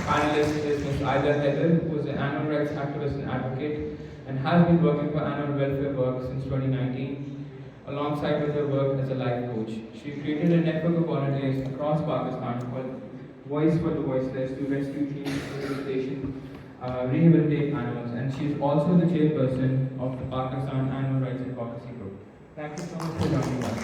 Panelist is Ms. Ayeza Haider, who is an animal rights activist and advocate and has been working for animal welfare work since 2019, alongside with her work as a life coach. She created a network of volunteers across Pakistan called Voice for the Voiceless to rescue teams, rehabilitate animals, and she is also the chairperson of the Pakistan Animal Rights Advocacy Group. Thank you so much for joining us.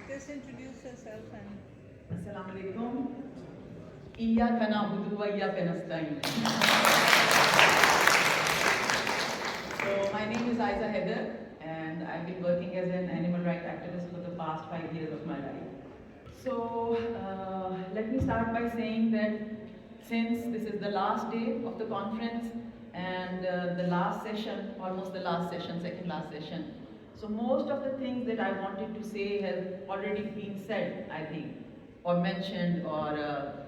Just introduce yourself and. Assalamu alaikum. Iyyaka na'budu wa iyyaka nasta'in. So my name is Ayeza Haider, and I've been working as an animal rights activist for the past 5 years of my life. So let me start by saying that since this is the last day of the conference and the last session, almost the last session, second last session, so most of the things that I wanted to say has already been said, I think, or mentioned, or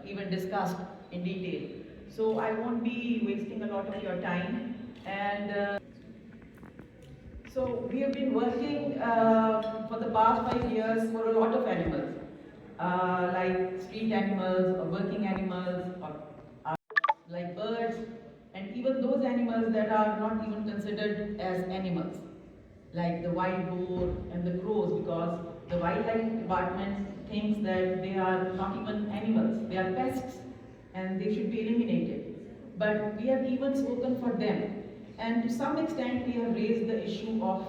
even discussed in detail. So I won't be wasting a lot of your time. And so we have been working for the past 5 years for a lot of animals, like street animals or working animals, or like birds, and even those animals that are not even considered as animals, like the wild boar and the crows, because the wildlife department thinks that they are not even animals, they are pests and they should be eliminated. But we have even spoken for them, and to some extent we have raised the issue of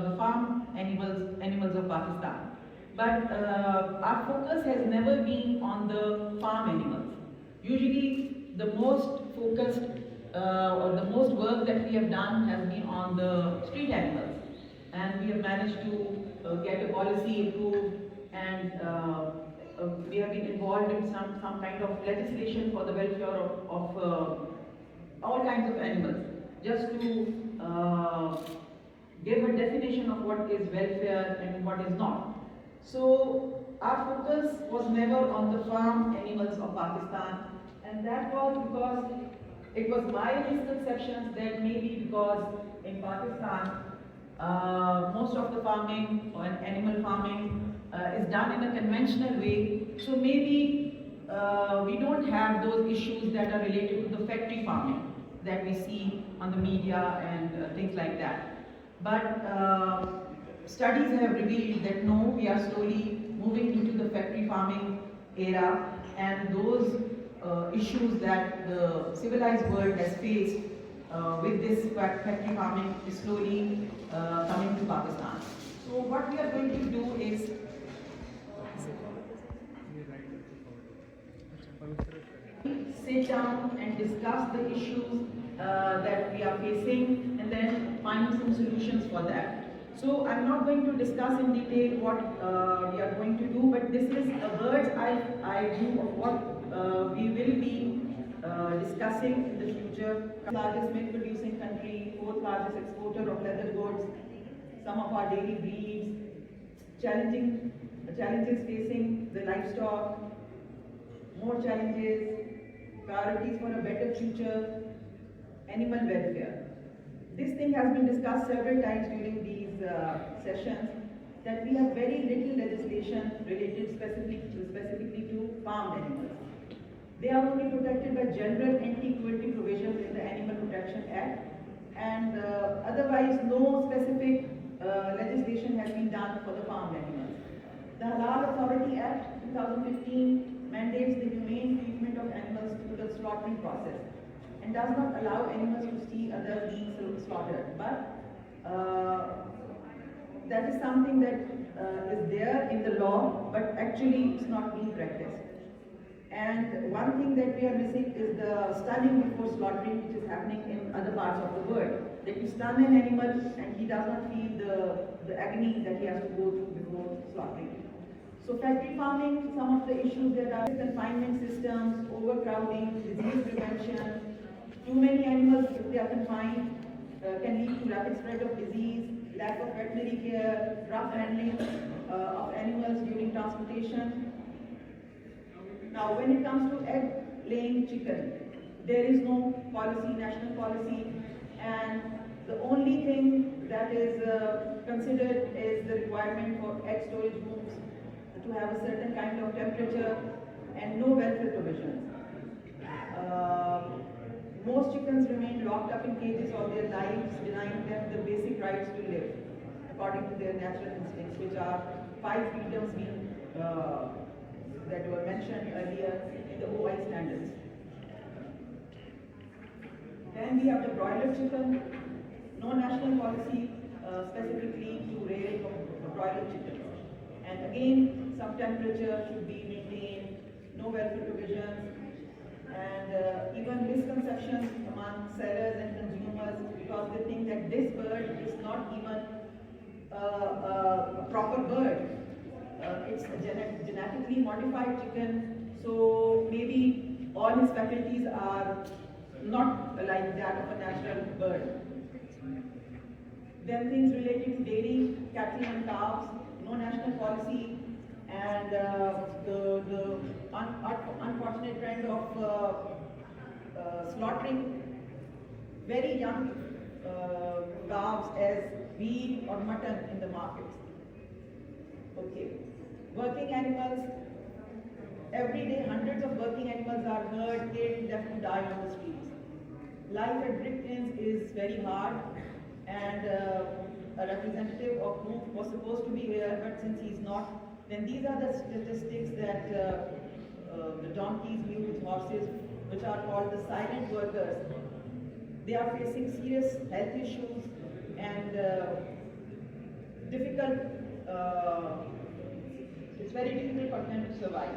the farm animals of Pakistan. But our focus has never been on the farm animals. Usually the most focused or the most work that we have done has been on the street animals. And we have managed to get a policy approved, and we have been involved in some kind of legislation for the welfare of all kinds of animals, just to give a definition of what is welfare and what is not. So our focus was never on the farm animals of Pakistan, and that was because it was my misconceptions that maybe because in Pakistan most of the farming or animal farming is done in a conventional way, so maybe we don't have those issues that are related to the factory farming that we see on the media and things like that. But studies have revealed that no, we are slowly moving into the factory farming era, and those issues that the civilized world has faced with this factory farming is slowly coming to Pakistan. So what we are going to do is sit down and discuss the issues that we are facing, and then find some solutions for that. So I'm not going to discuss in detail what we are going to do, but this is a bird's eye view of what we will be discussing in the future. Largest milk producing country, fourth largest exporter of leather goods, some of our daily breeds, challenges facing the livestock, more challenges, priorities for a better future, animal welfare. This thing has been discussed several times during these sessions, that we have very little legislation related specifically to farmed animals. They are only protected by general anti-cruelty provisions in the Animal Protection Act, and otherwise no specific legislation has been done for the farmed animals. The Halal Authority Act 2015 mandates the humane treatment of animals through the slaughtering process and does not allow animals to see others being slaughtered. But that is something that is there in the law, but actually it's not being practiced. And one thing that we are missing is the stunning before slaughtering, which is happening in other parts of the world. That you stun an animal and he does not feel the agony that he has to go through before slaughtering. So factory farming, some of the issues that are confinement systems, overcrowding, disease prevention. Too many animals, if they are confined, can lead to rapid spread of disease, lack of veterinary care, rough handling of animals during transportation. Now, when it comes to egg-laying chicken, there is no policy, national policy, and the only thing that is considered as the requirement for egg storage rooms to have a certain kind of temperature and no welfare provisions. Most chickens remain locked up in cages all their lives, denying them the basic rights to live according to their natural instincts, which are 5 freedoms being that were mentioned earlier in the OI standards. Then we have the broiler chicken. No national policy specifically to rear broiler chickens. And again, some temperature should be maintained, no welfare provisions, and even misconceptions among sellers and consumers because they think that this bird is not even a proper bird. It's a genetically modified chicken, so maybe all his faculties are not like that of a natural bird. Then things related to dairy, cattle and calves, no national policy, and the unfortunate trend of slaughtering very young calves as beef or mutton in the markets. Okay. Working animals, every day hundreds of working animals are hurt, killed, left to die on the streets. Life at Bricklands is very hard, and a representative of whom was supposed to be here, but since he's not, then these are the statistics that the donkeys, mules, horses, which are called the silent workers, they are facing serious health issues and difficult, it's very difficult for them to survive.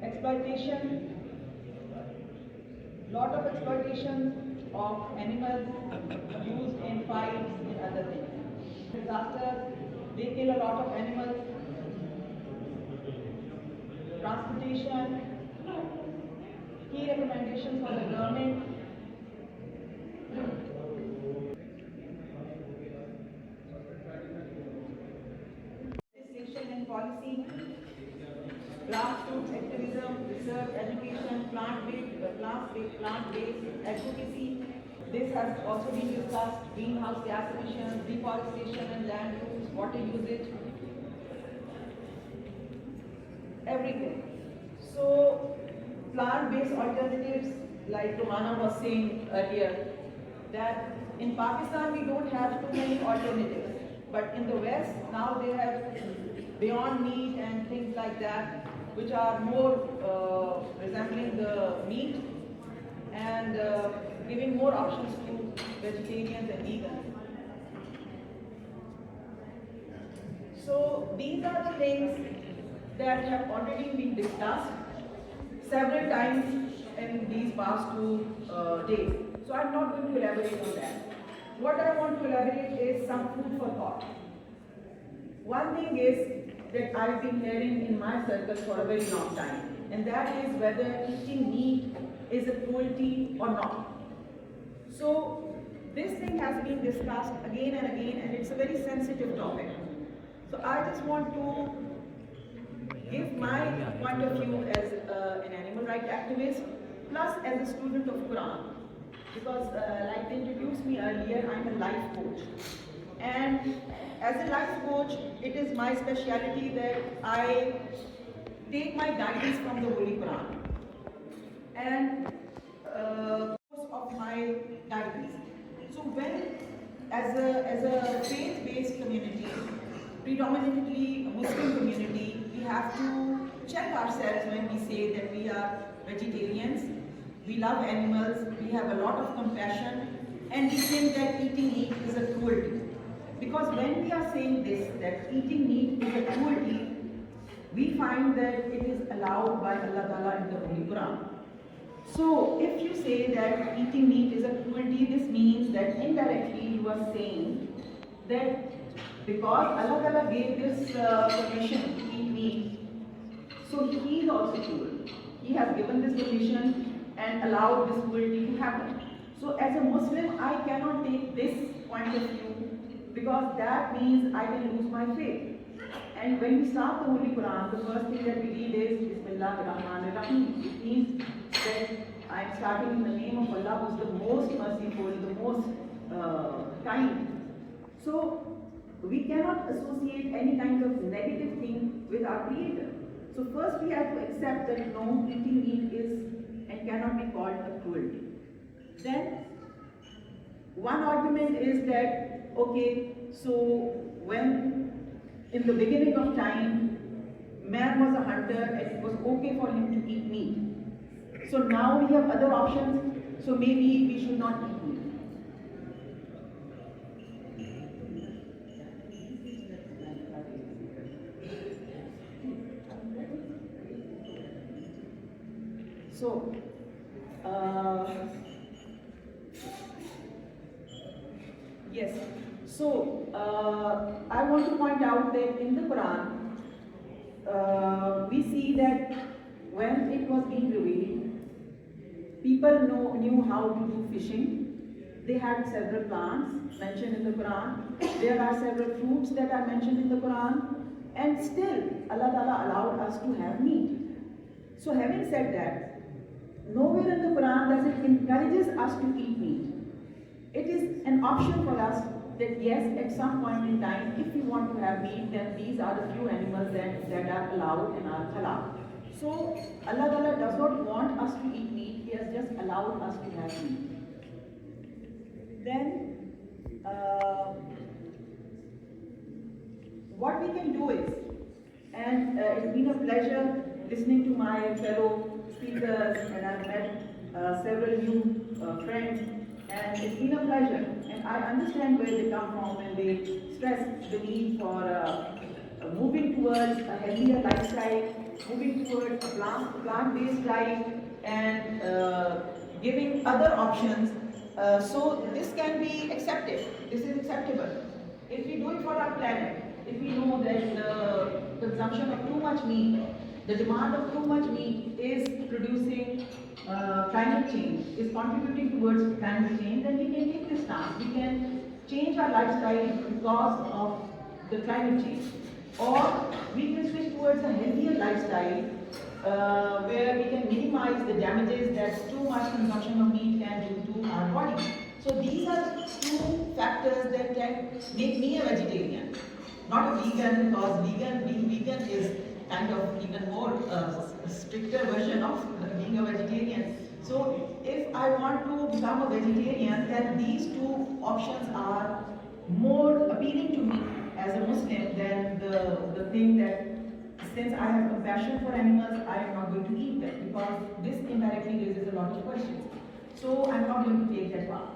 Exploitation, lot of exploitation of animals used in fights and other things. Disasters, they kill a lot of animals. Transportation, key recommendations from the government. Legislation and policy, grassroots activism, research, education, plant-based advocacy. This has also been discussed: greenhouse gas emissions, deforestation and land use, water usage, everything. So, plant-based alternatives, like Romana was saying earlier, that in Pakistan we don't have too many alternatives, but in the West now they have Beyond Meat and things like that, which are more resembling the meat and giving more options to vegetarians and vegans. So these are the things that have already been discussed several times in these past 2 days. So I'm not going to elaborate on that. What I want to elaborate is some food for thought. One thing is that I've been hearing in my circles for a very long time, and that is whether eating meat is a cruelty or not. So this thing has been discussed again and again, and it's a very sensitive topic. So I just want to give my point of view as an animal rights activist, plus as a student of Quran. Because like they introduced me earlier, I'm a life coach. And as a life coach, it is my specialty that I take my guidance from the Holy Quran and of my guidance. So when, as a faith-based community, predominantly a Muslim community, we have to check ourselves when we say that we are vegetarians, we love animals, we have a lot of compassion, and we think that eating meat is a cruelty. Because when we are saying this, that eating meat is a cruelty, we find that it is allowed by Allah Ta'ala in the Holy Quran. So if you say that eating meat is a cruelty, this means that indirectly you are saying that because Allah Ta'ala gave this permission to eat meat, so He is also cruel. He has given this permission and allowed this cruelty to happen. So as a Muslim, I cannot take this point of view because that means I can lose my faith. And when we start the Holy Quran, the first thing that we read is Bismillahir Rahmanir Rahim. It means that I am starting in the name of Allah, who is the most merciful, the most kind. So we cannot associate any kind of negative thing with our Creator. So first we have to accept that no, eating meat is and cannot be called a cruelty. Then one argument is that, okay, so when in the beginning of time, man was a hunter and it was okay for him to eat meat. So now we have other options, so maybe we should not eat meat. So, yes. So, I want to point out that in the Quran, we see that when it was being revealed, people knew how to do fishing. They had several plants mentioned in the Quran. There are several fruits that are mentioned in the Quran. And still, Allah Ta'ala allowed us to have meat. So having said that, nowhere in the Quran does it encourages us to eat meat. It is an option for us that yes, at some point in time, if we want to have meat, then these are the few animals that are allowed and are halal. So Allah Ta'ala does not want us to eat meat, He has just allowed us to have meat. Then, what we can do is, and it's been a pleasure listening to my fellow speakers, and I've met several new friends, and it's been a pleasure. And I understand where they come from when they stress the need for moving towards a healthier lifestyle, moving towards a plant-based diet, and giving other options. So this can be accepted. This is acceptable. If we do it for our planet, if we know that the consumption of too much meat, the demand of too much meat is producing climate change, is contributing towards climate change, then we can take this stance. We can change our lifestyle because of the climate change. Or we can switch towards a healthier lifestyle where we can minimize the damages that too much consumption of meat can do to our body. So these are two factors that can make me a vegetarian. Not a vegan, because being vegan is kind of even more stricter version of being a vegetarian. So if I want to become a vegetarian, then these two options are more appealing to me as a Muslim than the thing that since I have compassion for animals, I am not going to eat them, because this indirectly raises a lot of questions. So I'm not going to take that path.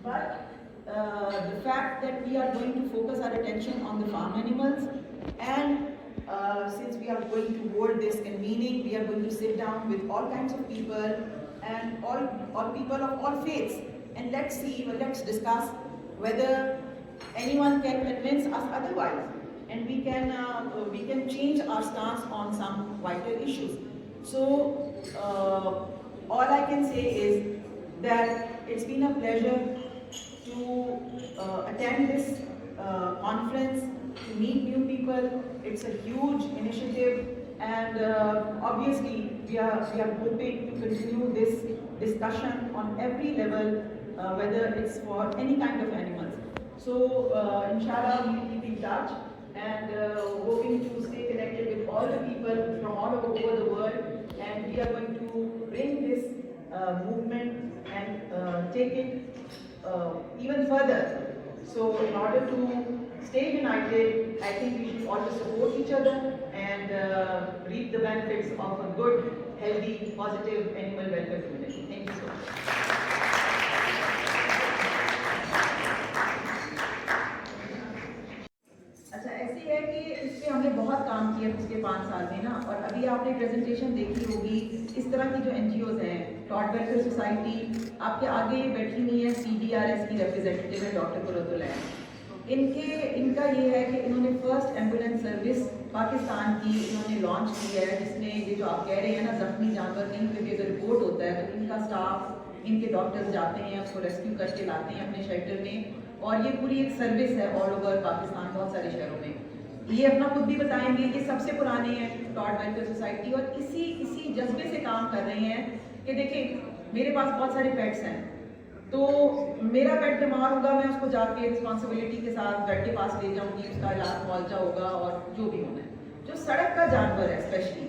But the fact that we are going to focus our attention on the farm animals, and since we are going to hold this convening, we are going to sit down with all kinds of people and all people of all faiths, and let's discuss whether anyone can convince us otherwise, and we can change our stance on some vital issues. So all I can say is that it's been a pleasure to attend this conference, to meet new people. It's a huge initiative, and obviously we are hoping to continue this discussion on every level, whether it's for any kind of animals. So inshallah we'll keep in touch, and hoping to stay connected with all the people from all over the world, and we are going to bring this movement and take it even further. So in order to stay united, I think we should always support each other and reap the benefits of a good, healthy, positive animal welfare community. Thank you so much. अच्छा ऐसे है कि इस पे हमने बहुत काम किया पिछले 5 साल में ना, और अभी आपने प्रेजेंटेशन देखी होगी इस तरह की जो NGOs हैं, टॉट वेलफेयर सोसाइटी आपके आगे बैठी हुई है, CDRS की रिप्रेजेंटेटिव है डॉक्टर कुरतुल है। इनका ये है कि इन्होंने फर्स्ट एम्बुलेंस सर्विस पाकिस्तान की इन्होंने लॉन्च की है, जिसमें ये जो आप कह रहे हैं ना जख्मी जानवर कहीं पे भी अगर रिपोर्ट होता है तो इनका स्टाफ, इनके डॉक्टर्स जाते हैं, उसको रेस्क्यू करके लाते हैं अपने शेल्टर में, और ये पूरी एक सर्विस है ऑल ओवर पाकिस्तान, बहुत सारे शहरों में। ये अपना खुद भी बताएंगे, ये सबसे पुराने हैं टॉट वेलफेयर सोसाइटी, और इसी जज्बे से काम कर रहे हैं कि देखिए मेरे पास बहुत सारे पेट्स हैं, तो मेरा पेट बीमार होगा, मैं उसको जाके रिस्पॉन्सिबिलिटी के साथ बेड के पास ले जाऊंगी, उसका इलाज मुआवजा होगा और जो भी होना है। जो सड़क का जानवर है स्पेशली,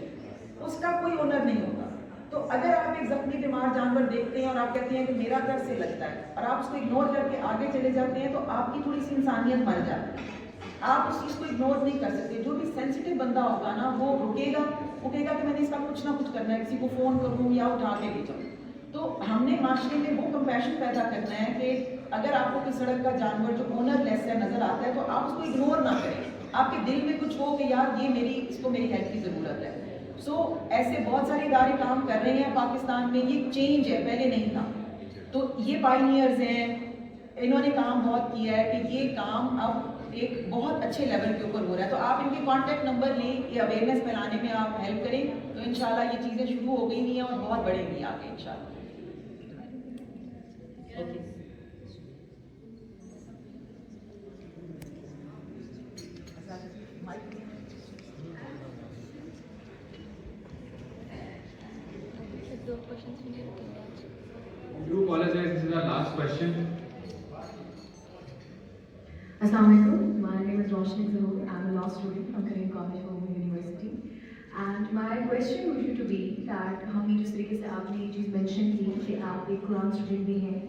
उसका कोई ओनर नहीं होता। तो अगर आप एक जख्मी बीमार जानवर देखते हैं और आप कहते हैं कि मेरा घर से लगता है और आप उसको इग्नोर करके आगे चले जाते हैं, तो आपकी थोड़ी सी इंसानियत मर जाती है। आप उस चीज़ को इग्नोर नहीं कर सकते। जो भी सेंसिटिव बंदा होगा ना, वो रुकेगा कि मैंने इसका कुछ ना कुछ करना है, किसी को फ़ोन करूँ या उठा के ले जाऊँ। तो हमने माशरे में वो कंपैशन पैदा करना है कि अगर आपको कोई सड़क का जानवर जो ओनरलेस है नज़र आता है, तो आप उसको इग्नोर ना करें। आपके दिल में कुछ हो कि यार ये इसको मेरी हेल्प की ज़रूरत है। ऐसे बहुत सारे इदारे काम कर रहे हैं पाकिस्तान में। ये चेंज है, पहले नहीं था। तो ये पायनियर्स हैं, इन्होंने काम बहुत किया है कि ये काम अब एक बहुत अच्छे लेवल के ऊपर हो रहा है। तो आप इनके कॉन्टैक्ट नंबर लें, ये अवेयरनेस फैलाने में आप हेल्प करें, तो इंशाल्लाह ये चीज़ें शुरू हो गई नहीं है और बहुत बढ़ेंगी आगे इंशाल्लाह। Okay. Do apologize, this is our last question. Assalamualaikum. My name is Roshni Zahur. I'm a law student from Carnivore University. And my question would to be that हम जिस तरीके से आपने ये चीज़ मेंशन की कि आप एक कुरान स्टूडेंट भी हैं,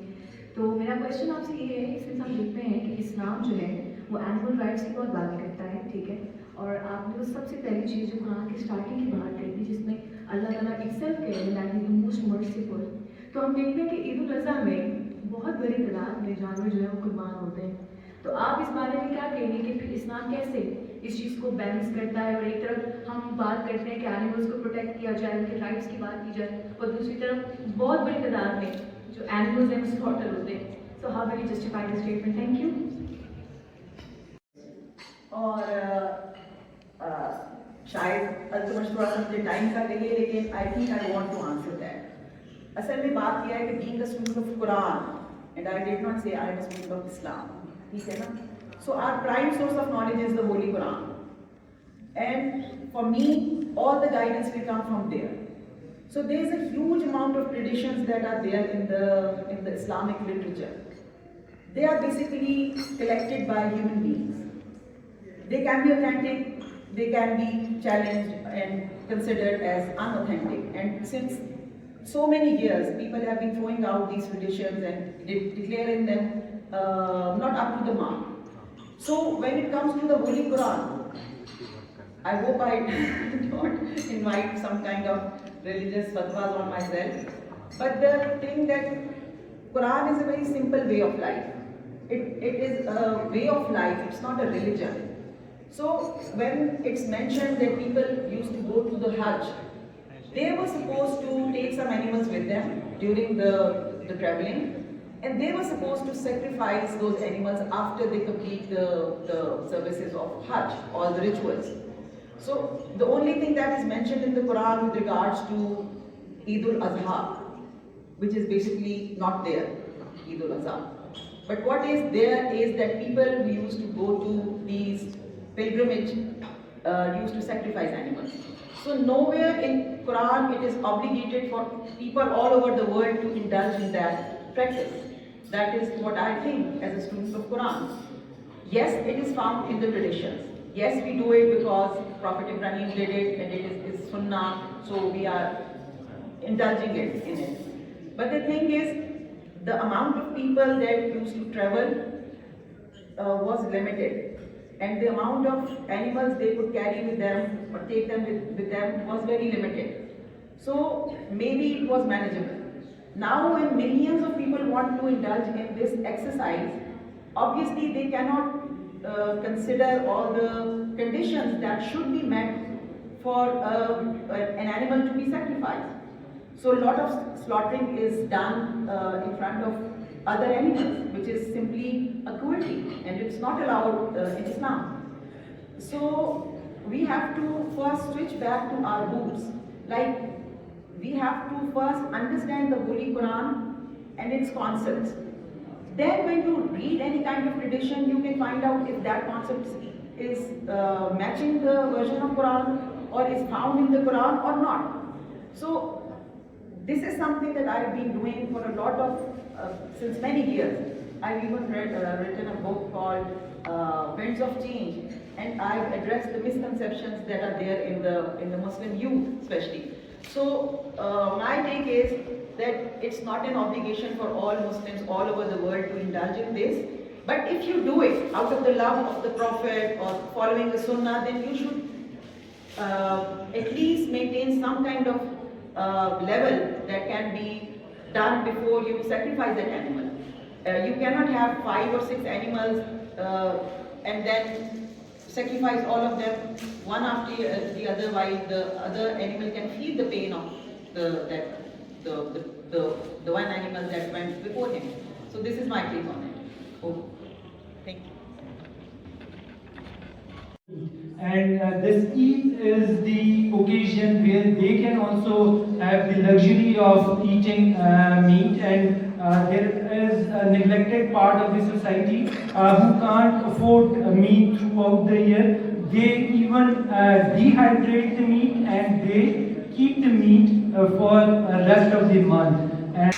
तो मेरा क्वेश्चन आपसे ये है, सिंस हम देखते हैं कि इस्लाम जो है वो एनिमल राइट्स की बहुत बात करता है, ठीक है, और आपने वो सबसे पहली चीज़ जो कुरान की स्टार्टिंग की बात करी थी जिसमें अल्लाह ताला इटसेल्फ कह रहे हैं that is the most merciful. तो हम देखते हैं कि ईद उल अज़हा में बहुत बड़ी तादाद में जानवर जो है वो कुर्बान होते हैं। तो आप इस बारे में क्या कहेंगे कि फिर इस्लाम कैसे इस चीज़ को बैलेंस करता है? और एक तरफ हम बात करते हैं कि एनिमल्स को प्रोटेक्ट किया जाए, उनके राइट्स की बात की जाए, और दूसरी तरफ बहुत बड़ी तादाद में जो एनिमल्स हैं स्लॉटर होते हैं। So how will you justify this statement? Thank you. और शायद अल्तमश थोड़ा सा मुझे टाइम का लगे, लेकिन I think I want to answer that. असल में बात यह है कि being a student of Quran and I did not say I am a student of Islam, ठीक है ना? So our prime source of knowledge is the holy Quran, and for me all the guidance will come from there. So there is a huge amount of traditions that are there in the Islamic literature. They are basically collected by human beings. They can be authentic, they can be challenged and considered as unauthentic. And since so many years, people have been throwing out these traditions and declaring them not up to the mark. So when it comes to the Holy Quran, I hope I don't invite some kind of religious fatwas on myself. But the thing that Quran is a very simple way of life. It is a way of life, it's not a religion. So when it's mentioned that people used to go to the Hajj, they were supposed to take some animals with them during the traveling, and they were supposed to sacrifice those animals after they complete the services of Hajj, all the rituals. So the only thing that is mentioned in the Quran with regards to Eid al-Adha, which is basically not there, Eid al-Adha. But what is there is that people who used to go to these pilgrimage used to sacrifice animals. So nowhere in Quran it is obligated for people all over the world to indulge in that practice. That is what I think as a student of Quran. Yes, it is found in the traditions. Yes, we do it because Prophet Ibrahim did it and it is sunnah, so we are indulging in it. But the thing is, the amount of people that used to travel was limited, and the amount of animals they could carry with them or take them with them was very limited. So maybe it was manageable. Now when millions of people want to indulge in this exercise, obviously they cannot consider all the conditions that should be met for an animal to be sacrificed. So a lot of slaughtering is done in front of other animals, which is simply a cruelty, and it's not allowed in Islam. So we have to first switch back to our roots. Like, we have to first understand the Holy Quran and its concepts. Then when you read any kind of tradition, you can find out if that concept is matching the version of Quran or is found in the Quran or not. So this is something that I've been doing for a lot of since many years. I've even written a book called Winds of Change, and I've addressed the misconceptions that are there in the Muslim youth, especially. So my take is that it's not an obligation for all Muslims all over the world to indulge in this. But if you do it out of the love of the Prophet or following the Sunnah, then you should at least maintain some kind of level that can be done before you sacrifice that animal. You cannot have 5 or 6 animals and then sacrifice all of them one after the other, while the other animal can feel the pain of the one animal that went before him. So this is my take on it. Oh, thank you. And this Eid is the occasion where they can also have the luxury of eating meat, and there is a neglected part of the society who can't afford meat throughout the year. They even dehydrate the meat and they keep the meat for the rest of the month. And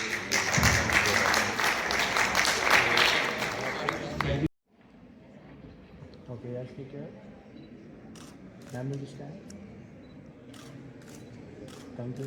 okay, I'll take care. Ma'am, will you stand? Thank you.